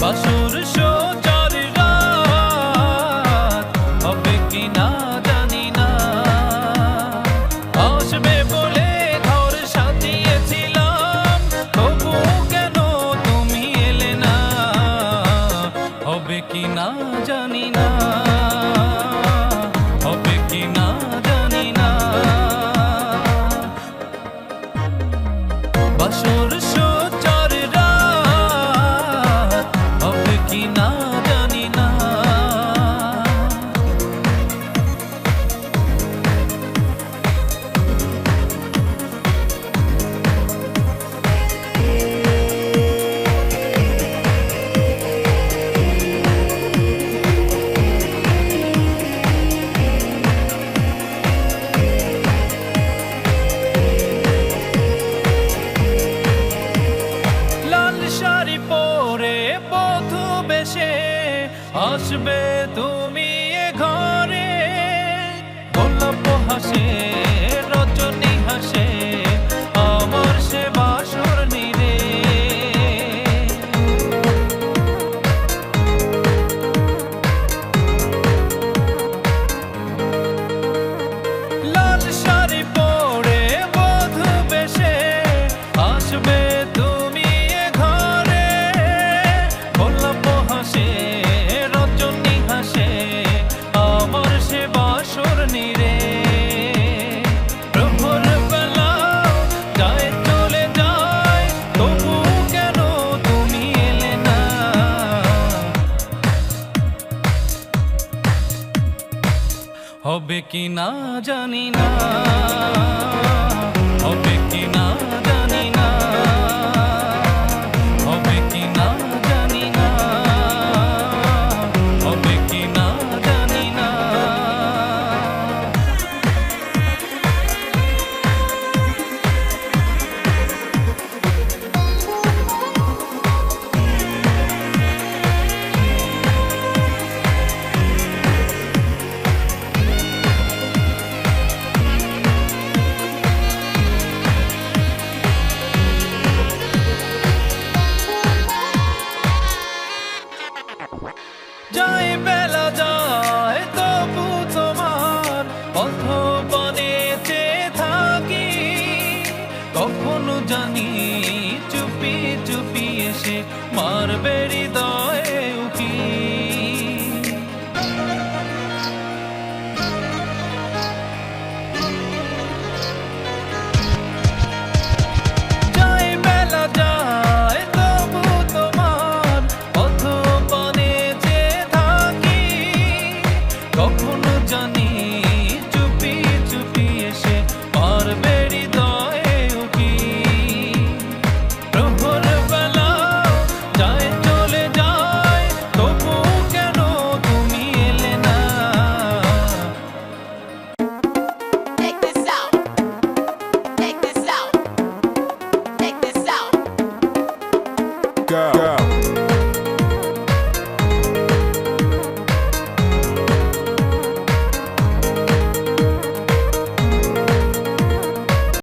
বাসর সোচার রাত হবে কি না জানি না, আসবে বলে ঘর সাজিয়েছিলাম, তবু কেন তুমি এলে না, হবে কি না জানি না, হবে কি না জানি না। বাসর সোচার রাত হবে কি না জানি না। লাল শাড়ি পরে বধূ বেশে আসবে তুমি এ ঘরে, গোলাপ হাসে রজনী হাসে আমার সে বাসর নিরে। লাল শাড়ি পরে বধূ বেশে আসবে তুমি এ ঘরে, গোলাপ হাসে রজনী হাসে আমার সে বাসর নিরে। প্রহর বেলা যায় চলে যায়, তবু কেন তুমি এলে না, হবে কি না জানি না।